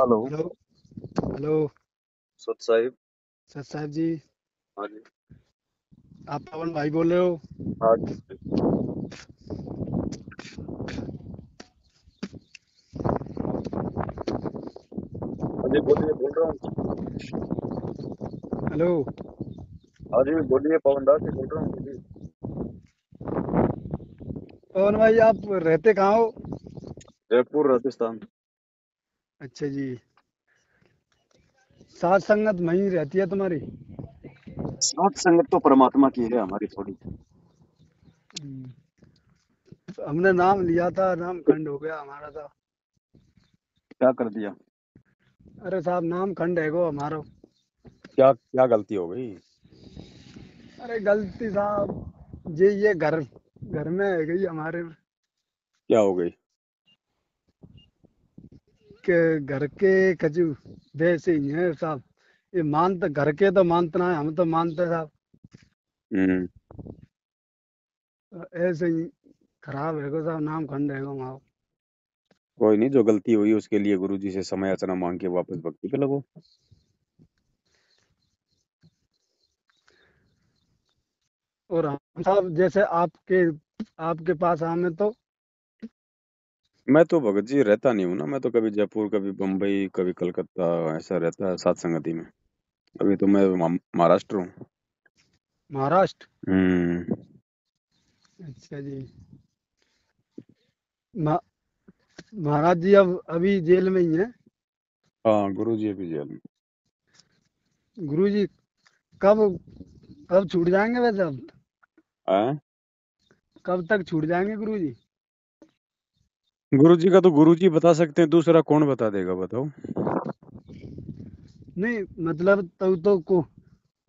Hello. Hello. Hello. सत Sahib. Sir साहब जी। हाँ जी। आप पवन भाई बोल रहे हो? हाँ जी। हाँ जी बोलिए, बोल रहा हूँ। हेलो। हाँ जी बोलिए, पवन दास जी बोल रहा हूँ, बोलिए। पवन भाई आप रहते कहाँ हो? जयपुर, राजस्थान। अच्छा जी। साथ संगत वहीं रहती है तुम्हारी? सात संगत तो परमात्मा की है हमारी थोड़ी। हम्म, हमने नाम लिया था, नाम खंड हो गया हमारा था। क्या कर दिया? अरे साहब नाम खंड है गो हमारा। क्या क्या गलती हो गई? अरे गलती साहब ये घर घर में है गई हमारे क्या हो गई? के घर के कछु वैसे ही है साहब। ये मानते घर के तो मानते ना, हम तो मानते साहब। हम्म। ऐसे ही खराब है गो साहब, नाम खंड है गो हमारा। कोई नहीं, जो गलती हुई उसके लिए गुरु जी से समय याचना मांग के वापस भक्ति पे लगो। और हम साहब जैसे आपके आपके पास आमे तो मैं तो भगत जी रहता नहीं हूँ ना, मैं तो कभी जयपुर, कभी बम्बई, कभी कलकत्ता, ऐसा रहता है सात संगति में। अभी तो मैं महाराष्ट्र हूँ। महाराष्ट्र। हम्म। अच्छा जी। मा- महाराज जी अब अभी जेल में ही हैं? हाँ, गुरु जी अभी जेल में। गुरु जी कब कब छूट जाएंगे वैसे अब? हाँ? कब तक छूट जाएंगे गुरु जी? गुरु जी का तो गुरु जी बता सकते हैं, दूसरा कौन बता देगा, बताओ। नहीं मतलब तो को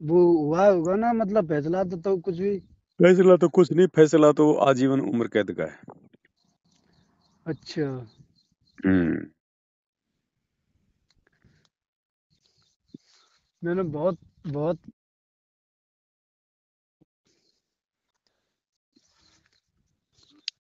वो हुआ होगा ना, मतलब फैसला तो कुछ भी। फैसला तो कुछ नहीं, फैसला तो आजीवन उम्र कैद का है। अच्छा। हम्म। मैंने बहुत बहुत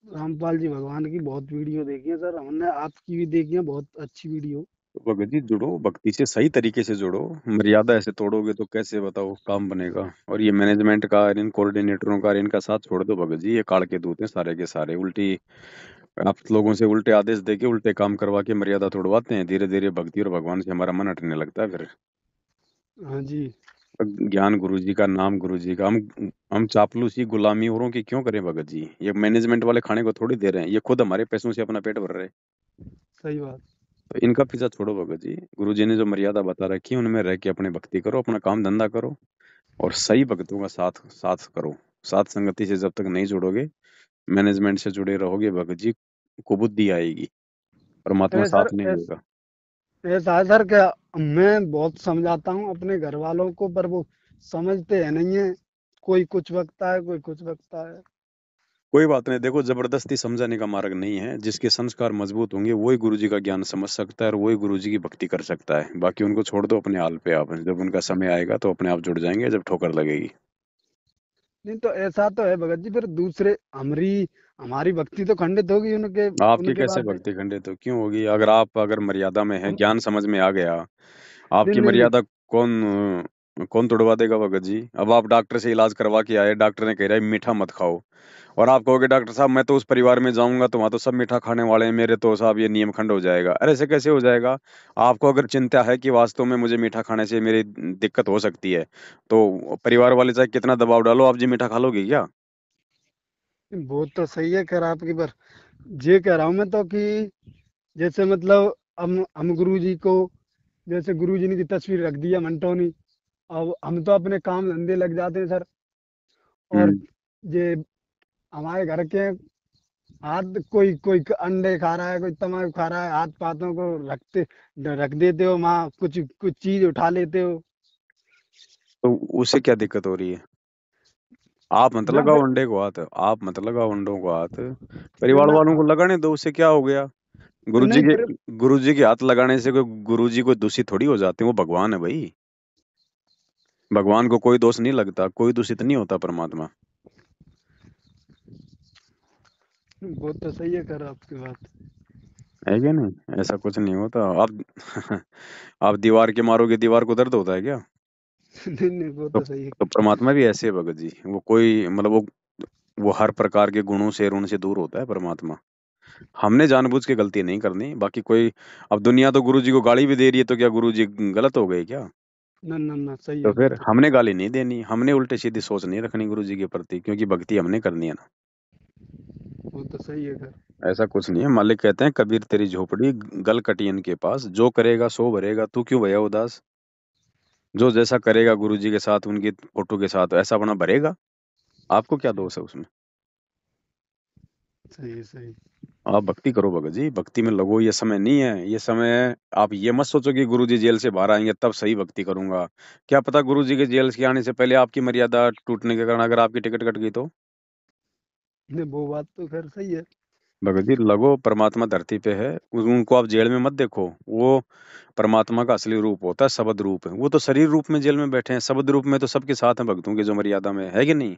रामपाल जी भगवान की बहुत वीडियो देखी है सर, हमने आपकी भी देखी है, बहुत अच्छी वीडियो। तो भगत जी जुड़ो, भक्ति से सही तरीके से जुड़ो। मर्यादा ऐसे तोड़ोगे तो कैसे बताओ काम बनेगा? और ये मैनेजमेंट का, इन कोऑर्डिनेटरों का, इनका साथ छोड़ दो भगत जी। ये काल के दूत हैं सारे के सारे, उल्टी आप लोगों से उल्टे आदेश देके उल्टे काम करवा के मर्यादा तोड़वाते हैं। धीरे धीरे भक्ति और भगवान से हमारा मन हटने लगता है फिर। हाँ जी। ज्ञान गुरु जी का, नाम गुरु जी का। हम चापलूसी गुलामी औरों की क्यों करें भगत जी? ये मैनेजमेंट वाले खाने को थोड़ी दे रहे हैं, ये खुद हमारे पैसों से अपना पेट भर रहे हैं। सही बात। तो इनका पीछा छोड़ो भगत जी। गुरु जी ने जो मर्यादा बता रखी है उनमें रह के अपनी भक्ति करो, अपना काम धंधा करो, और सही भक्तों का साथ साथ करो। साथ संगति से जब तक नहीं जुड़ोगे, मैनेजमेंट से जुड़े रहोगे भगत जी, कुबुद्धि आएगी, परमात्मा ए सर साथ नहीं देगा। ऐसा है सर क्या, मैं बहुत समझाता हूँ अपने घर वालों को पर वो समझते हैं नहीं है। कोई कुछ बकता है, कोई कुछ बकता है। कोई बात नहीं, देखो जबरदस्ती समझाने का मार्ग नहीं है। जिसके संस्कार मजबूत होंगे वही गुरु जी का ज्ञान समझ सकता है और वही गुरु जी की भक्ति कर सकता है। बाकी उनको छोड़ दो अपने हाल पे। आप जब उनका समय आएगा तो अपने आप जुड़ जाएंगे, जब ठोकर लगेगी। नहीं तो ऐसा तो है भगत जी, फिर दूसरे हमारी हमारी भक्ति तो खंडित होगी उनके आपकी उनके कैसे बाद। भक्ति खंडित तो क्यों होगी? अगर आप अगर मर्यादा में है, हम ज्ञान समझ में आ गया, नहीं आपकी नहीं नहीं। मर्यादा कौन तोड़वा देगा भगत जी? अब आप डॉक्टर से इलाज करवा के आए, डॉक्टर ने कह रहा है मीठा मत खाओ, और आप कहोगे डॉक्टर साहब मैं तो उस परिवार में जाऊंगा तो वहां तो सब मीठा खाने वाले हैं, मेरे तो साहब ये नियम खंड हो जाएगा। अरे ऐसे कैसे हो जाएगा? आपको अगर चिंता है कि वास्तव में मुझे मीठा खाने से मेरी दिक्कत हो सकती है, तो परिवार वाले चाहे कितना दबाव डालो, आप जी मीठा खा लोगे क्या? वो तो सही है खैर आपकी, पर ये कह रहा हूँ मैं तो कि जैसे मतलब हम गुरु जी को, जैसे गुरु जी ने की तस्वीर रख दी है मंटोनी, अब हम तो अपने काम धंधे लग जाते हैं सर। और हम्म। ये हमारे घर के हाथ कोई कोई अंडे खा रहा है, कोई तम्बाकू खा रहा है, हाथ पातों को रख देते हो, माँ कुछ कुछ चीज उठा लेते हो। तो उससे क्या दिक्कत हो रही है? आप मत ना लगाओ फिर अंडे को हाथ, आप मत लगाओ अंडों को हाथ। नहीं परिवार ना वालों को लगाने दो, उससे क्या हो गया? नहीं फिर गुरु जी के हाथ लगाने से कोई गुरु जी कोई दूषित थोड़ी हो जाते हैं, वो भगवान है भाई। भगवान को कोई दोष नहीं लगता, कोई दूषित नहीं होता परमात्मा। वो तो सही है कर आपकी बात। है क्या नहीं? ऐसा कुछ नहीं होता। आप आप दीवार के मारोगे, दीवार को दर्द होता है क्या? नहीं नहीं, वो तो तो सही है। परमात्मा भी ऐसे है भगत जी, वो कोई मतलब वो हर प्रकार के गुणों से, ऋण से दूर होता है परमात्मा। हमने जानबूझ के गलती नहीं करनी, बाकी कोई। अब दुनिया तो गुरु जी को गाली भी दे रही है, तो क्या गुरु जी गलत हो गए क्या? ना ना ना, सही तो है, फिर बिल्कुल। हमने गाली नहीं देनी, हमने उल्टे सीधी सोच नहीं रखनी गुरु जी के प्रति, क्योंकि भक्ति हमने करनी है ना। वो तो सही है सर। ऐसा कुछ नहीं है। मालिक कहते हैं, कबीर तेरी झोपड़ी गल कटियन के पास, जो करेगा सो भरेगा, तू क्यों भया उदास। जो जैसा करेगा गुरु जी के साथ, उनकी फोटो के साथ, ऐसा बना भरेगा। आपको क्या दोष है उसमें? सही है सही। आप भक्ति करो भगत जी, भक्ति में लगो। ये समय नहीं है, ये समय। आप ये मत सोचो कि गुरु जी जेल से बाहर आएंगे तब सही भक्ति करूंगा। क्या पता गुरु जी के जेल के आने से पहले आपकी मर्यादा टूटने के कारण अगर आपकी टिकट कट गई तो। नहीं, वो बात तो खैर सही है। भगत जी लगो, परमात्मा धरती पे है। उनको आप जेल में मत देखो। वो परमात्मा का असली रूप होता है, शब्द रूप है। वो तो शरीर रूप में जेल में बैठे हैं, शब्द रूप में तो सबके साथ हैं भक्तों के, जो मर्यादा में है कि नहीं।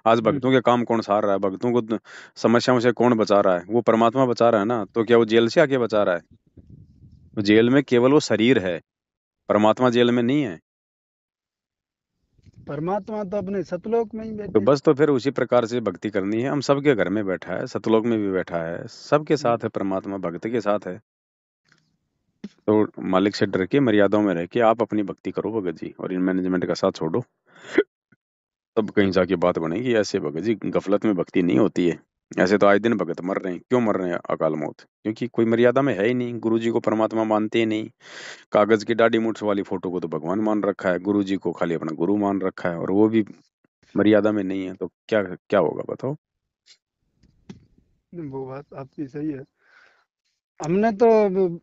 आज भक्तों हम्म। के काम कौन सार रहा है, भक्तों को समस्याओं से कौन बचा रहा है? वो परमात्मा बचा रहा है ना। तो क्या वो जेल से आके बचा रहा है? तो जेल में केवल वो शरीर है, परमात्मा जेल में नहीं है। परमात्मा तो अपने सतलोक में ही तो बैठे। बस, तो फिर उसी प्रकार से भक्ति करनी है। हम सबके घर में बैठा है, सतलोक में भी बैठा है, सबके हम्म। साथ है परमात्मा, भक्त के साथ है। तो मालिक से डर के, मर्यादाओं में रह के आप अपनी भक्ति करो भगत जी, और इन मैनेजमेंट का साथ छोड़ो। तब कहीं जाके बात बनेगी। ऐसे भगत जी गफलत में भक्ति नहीं होती है। ऐसे तो आए दिन भगत मर रहे हैं। क्यों मर रहे हैं अकाल मौत? क्योंकि कोई मर्यादा में है ही नहीं, गुरु जी को परमात्मा मानते ही नहीं। कागज की दाढ़ी मूछ वाली फोटो को तो भगवान मान रखा है, गुरु जी को खाली अपना गुरु मान रखा है, और वो भी मर्यादा में नहीं है। तो क्या क्या होगा बताओ? नहीं, वो बात आपकी सही है। हमने तो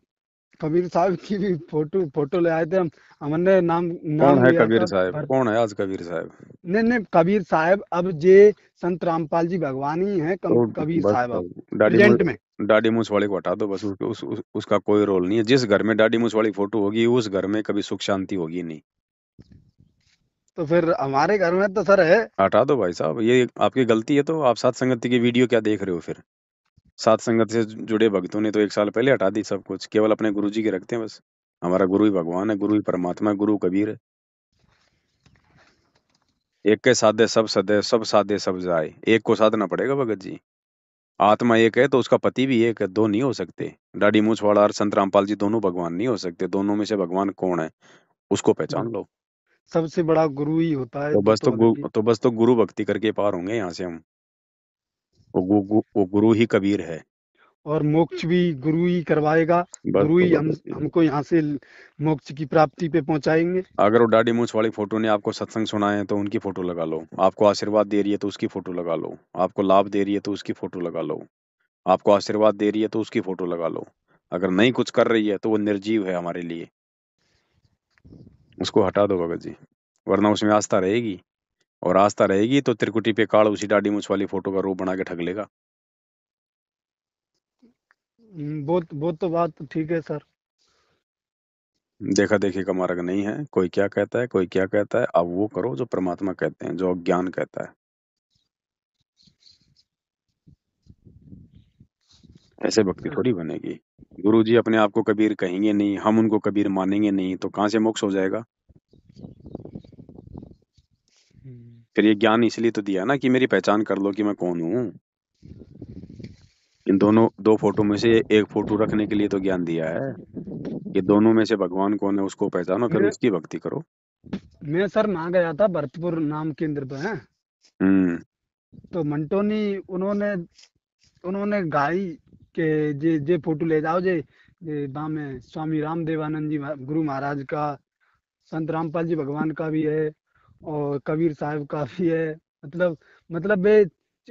कबीर साहब की भी फोटो फोटो ले आए थे हम। हमने नाम कौन नाम है लिया कबीर था साहब? भर। कौन है आज कबीर साहब? नहीं नहीं, कबीर साहब अब जे संत रामपाल जी भगवान ही हैं, तो कबीर बस साहब अब अब दाढ़ी मूछ, प्रेजेंट में। दाढ़ी मूछ वाले को हटा दो बस। उसका कोई रोल नहीं है। जिस घर में दाढ़ी मूछ वाली फोटो होगी, उस घर में कभी सुख शांति होगी नहीं। तो फिर हमारे घर में तो सर है। हटा दो भाई साहब, ये आपकी गलती है। तो आप सात संगति की वीडियो क्या देख रहे हो फिर? सात संगत से जुड़े भक्तों ने तो 1 साल पहले हटा दी सब कुछ, केवल अपने गुरु जी के रखते हैं बस। हमारा गुरु ही भगवान है, गुरु ही परमात्मा है, गुरु कबीर है। एक के साधे सब सदे, सब साधे सब जाए। एक को साधना पड़ेगा भगत जी। आत्मा एक है तो उसका पति भी एक है, दो नहीं हो सकते। दाढ़ी मूछ वाला और संत रामपाल जी दोनों भगवान नहीं हो सकते। दोनों में से भगवान कौन है, उसको ब- पहचान लो। सबसे बड़ा गुरु ही होता है, तो वो बस तो अलग ही। तो बस तो गुरु भक्ति करके पार होंगे यहाँ से हम। वो गुरु ही कबीर है। और मोक्ष भी गुरु ही करवाएगा। बस गुरु तो ही भगत जी, हमको यहाँ से मोक्ष की प्राप्ति पे पहुंचाएंगे। अगर वो दाढ़ी मूछ वाली फोटो ने आपको सत्संग सुनाए है तो उनकी फोटो लगा लो। आपको आशीर्वाद दे रही है तो उसकी फोटो लगा लो। आपको लाभ दे रही है तो उसकी फोटो लगा लो। आपको आशीर्वाद दे रही है तो उसकी फोटो लगा लो। अगर नहीं कुछ कर रही है तो वो निर्जीव है हमारे लिए। उसको हटा दो भगत जी, वरना उसमें आस्था रहेगी। और आस्था रहेगी तो त्रिकुटी पे काल उसी दाढ़ी मूछ वाली फोटो का रूप बना के ठग लेगा। वो तो बात ठीक है सर। देखा देखी का मार्ग नहीं है। कोई क्या कहता है, कोई क्या कहता है, अब वो करो जो परमात्मा कहते हैं, जो ज्ञान कहता है। ऐसे भक्ति थोड़ी बनेगी। गुरु जी अपने आप को कबीर कहेंगे नहीं, हम उनको कबीर मानेंगे नहीं, तो कहाँ से मोक्ष हो जाएगा? हम्म। फिर ये ज्ञान इसलिए तो दिया ना कि मेरी पहचान कर लो कि मैं कौन हूँ। इन दोनों दो फोटो में से एक फोटो रखने के लिए तो ज्ञान दिया है। ये दोनों में से भगवान कौन है उसको पहचानो, फिर मैं उसकी भक्ति करो। मैं सर ना गया था भरतपुर नाम केंद्र पे है। हम्म। तो मंटोनी उन्होंने उन्होंने गाई के जे फोटो ले जाओ जे बा में स्वामी रामदेवानंद जी गुरु महाराज का, संत रामपाल जी भगवान का भी है, और कबीर साहब का भी है। मतलब मतलब वे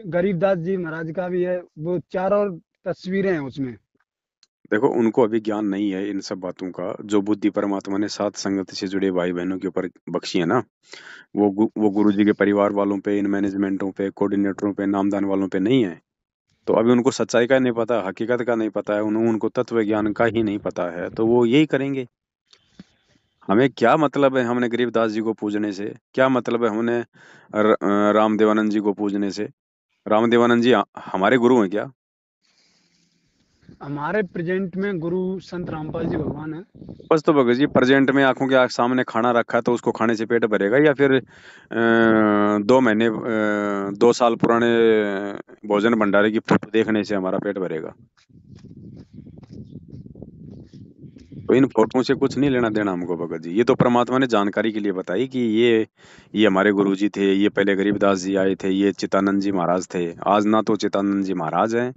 गरीबदास जी महाराज का भी है। वो चारों तस्वीरें हैं उसमें। देखो, उनको अभी ज्ञान नहीं है इन सब बातों का। जो बुद्धि परमात्मा ने सात संगत से जुड़े भाई बहनों के ऊपर बख्शी है ना, वो गुरु जी के परिवार वालों पे, इन मैनेजमेंटों पे, कोऑर्डिनेटरों पे, नामदान वालों पे नहीं है। तो अभी उनको सच्चाई का नहीं पता, हकीकत का नहीं पता है, उनको तत्व ज्ञान का ही नहीं पता है, तो वो यही करेंगे। हमें क्या मतलब है हमने गरीबदास जी को पूजने से? क्या मतलब है हमने रामदेवानंद जी को पूजने से? रामदेवानंद जी हमारे गुरु हैं क्या? हमारे प्रेजेंट में गुरु संत रामपाल जी भगवान है। बस तो भगत जी प्रेजेंट में आंखों के सामने खाना रखा है तो उसको खाने से पेट भरेगा, या फिर 2 महीने 2 साल पुराने भोजन भंडारे की फोटो देखने से हमारा पेट भरेगा? तो इन फोटो से कुछ नहीं लेना देना हमको भगत जी। ये तो परमात्मा ने जानकारी के लिए बताई कि ये हमारे गुरु जी थे, ये पहले गरीबदास जी आए थे, ये चित्तानंद जी महाराज थे। आज ना तो चित्तानंद जी महाराज हैं,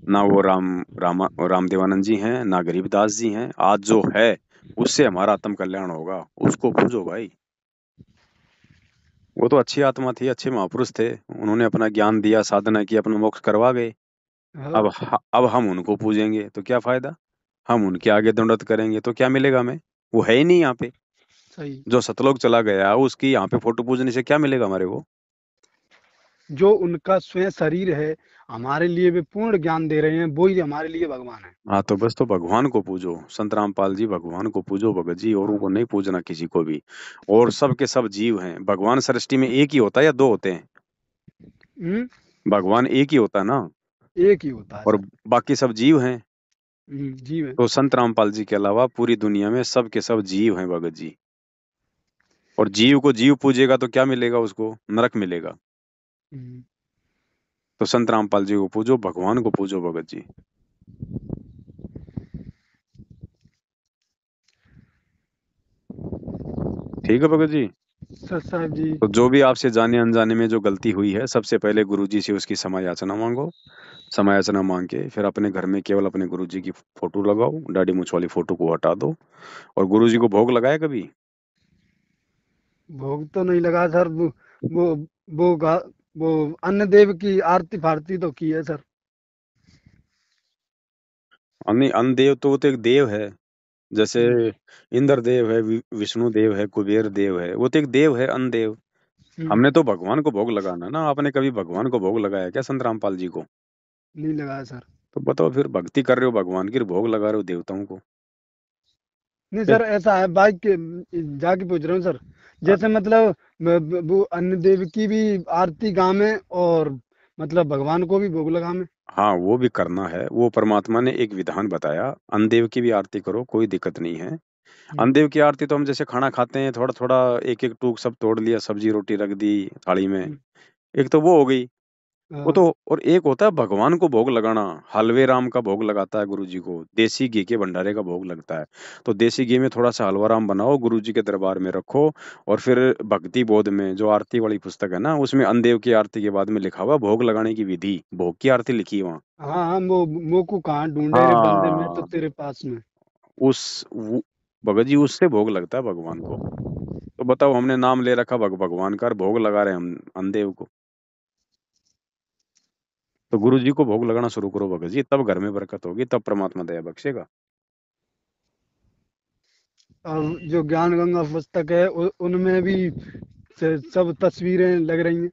ना वो रामदेवानंद जी हैं, ना गरीबदास जी हैं। आज जो है उससे हमारा आत्म कल्याण होगा, उसको पूजो भाई। वो तो अच्छी आत्मा थी, अच्छे महापुरुष थे, उन्होंने अपना ज्ञान दिया, साधना की, अपना मोक्ष करवा गए। हाँ, अब हम उनको पूजेंगे तो क्या फायदा? हम उनके आगे दंडवत करेंगे तो क्या मिलेगा हमें? वो है ही नहीं यहाँ पे। सही। जो सतलोक चला गया उसकी यहाँ पे फोटो पूजने से क्या मिलेगा हमारे को? जो उनका स्वयं शरीर है, हमारे लिए वे पूर्ण ज्ञान दे रहे हैं, वो ही हमारे लिए भगवान है। हाँ तो बस तो भगवान को पूजो संत रामपाल जी, भगवान को पूजो भगत जी, और उनको हाँ। नहीं पूजना किसी को भी। और सब के सब जीव हैं, भगवान सृष्टि में एक ही होता है या दो होते हैं? हम्म। भगवान एक ही होता है ना, एक ही होता है और सर। बाकी सब जीव हैं। जीव है। तो संत रामपाल जी के अलावा पूरी दुनिया में सब के सब जीव हैं भगत जी। और जीव को जीव पूजेगा तो क्या मिलेगा उसको? नरक मिलेगा। हम्म, तो संत रामपाल जी को पूजो, भगवान को पूजो भगत जी। ठीक है भगत जी। सर साहब जी। तो जो भी आपसे जाने अनजाने में जो गलती हुई है, सबसे पहले गुरु जी से उसकी क्षमा याचना मांगो। क्षमा याचना मांग के फिर अपने घर में केवल अपने गुरु जी की फोटो लगाओ, दाढ़ी मूंछ वाली फोटो को हटा दो। और गुरु जी को भोग लगाया कभी? भोग तो नहीं लगा सर। वो वो गा, वो अन्न देव की आरती फारती तो की है सर। अन्य अन्न देव तो वो तो एक देव है। जैसे हम्म, इंद्र देव है, विष्णु देव है, कुबेर देव है, वो तो एक देव है, अन्न देव। हम्म, हमने तो भगवान को भोग लगाना ना। आपने कभी भगवान को भोग लगाया क्या संत रामपाल जी को? नहीं लगाया सर। तो बताओ, फिर भक्ति कर रहे हो भगवान की, भोग लगा रहे हो देवताओं को? नहीं फिर सर, ऐसा है बाइक के जाके पूछ रहा हूँ सर। जैसे मतलब वो अन्न देव की भी आरती गावे और मतलब भगवान को भी भोग लगावे। हाँ वो भी करना है, वो परमात्मा ने एक विधान बताया। अनदेव की भी आरती करो, कोई दिक्कत नहीं है। हम्म, अनदेव की आरती तो हम जैसे खाना खाते हैं, थोड़ा थोड़ा एक एक टूक सब तोड़ लिया, सब्जी रोटी रख दी थाली में, हम्म, एक तो वो हो गई। वो हाँ, तो, और एक होता है भगवान को भोग लगाना। हलवे राम का भोग लगाता है गुरु जी को, देसी घी के भंडारे का भोग लगता है। तो देसी घी में थोड़ा सा हलवा राम बनाओ, गुरु जी के दरबार में रखो। और फिर भक्ति बोध में जो आरती वाली पुस्तक है ना, उसमें अनदेव की आरती के बाद में लिखा हुआ भोग लगाने की विधि, भोग की आरती लिखी है वहाँ। हाँ, हाँ, वो को कहाँ ढूंढे रे बंदे, मैं तो हाँ, तेरे पास में। उस भगत जी उससे भोग लगता है भगवान को। तो बताओ, हमने नाम ले रखा भगवान का और भोग लगा रहे हैं हम अंधेव को। तो गुरु जी को भोग लगाना शुरू करो भगत जी, तब घर में बरकत होगी, तब परमात्मा दया बख्शेगा। और जो ज्ञान गंगा पुस्तक है उनमें भी सब तस्वीरें लग रही हैं।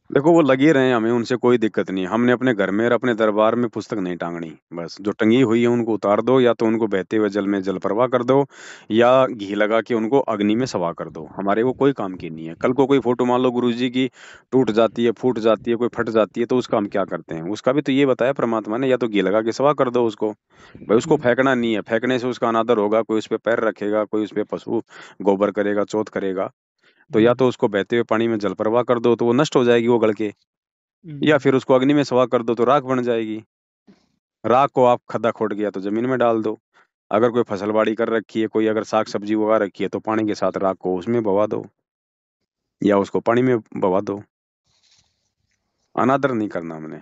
देखो वो लगे रहे, हमें उनसे कोई दिक्कत नहीं। हमने अपने घर में और अपने दरबार में पुस्तक नहीं टांगनी। बस जो टंगी हुई है उनको उतार दो, या तो उनको बहते हुए जल में जल प्रवाह कर दो, या घी लगा के उनको अग्नि में सवा कर दो। हमारे वो कोई काम की नहीं है। कल को कोई फोटो मान लो गुरु जी की टूट जाती है, फूट जाती है, कोई फट जाती है, तो उसका हम क्या करते हैं? उसका भी तो ये बताया परमात्मा ने, या तो घी लगा के सवा कर दो उसको। भाई उसको हम्म, फेंकना नहीं है, फेंकने से उसका अनादर होगा, कोई उस पर पैर रखेगा, कोई उस पर पशु गोबर करेगा, चौथ करेगा। तो या हम्म, तो उसको बहते हुए पानी में जल प्रवाह कर दो तो वो नष्ट हो जाएगी वो गल के, या हम्म, फिर उसको अग्नि में सवा कर दो तो राख बन जाएगी। राख को आप खड्डा खोद गया तो जमीन में डाल दो। अगर कोई फसल बाड़ी कर रखी है, कोई अगर साग सब्जी उगा रखी है, तो पानी के साथ राख को उसमें बवा दो, या उसको पानी में बवा दो। अनादर नहीं करना हमने।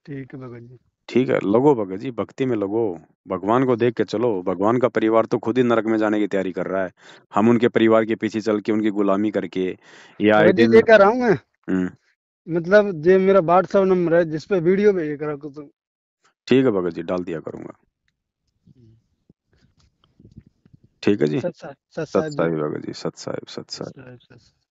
ठीक है भगत जी। ठीक है, लगो भगत जी, भक्ति में लगो। भगवान को देख के चलो। भगवान का परिवार तो खुद ही नरक में जाने की तैयारी कर रहा है। हम उनके परिवार के पीछे चल के उनकी गुलामी करके, या आए भगत जी दिन। ये कह रहा हूँ मैं, हम्म। मतलब जे मेरा व्हाट्सएप नंबर है जिस पे वीडियो भेज करा तो। ठीक है भगत जी, डाल दिया करूंगा। ठीक है जी। सत साहब, सत सत साहब जी। साहिब भगत जी, सत साहिब, सत सत साहिब। साहब, सत साहब।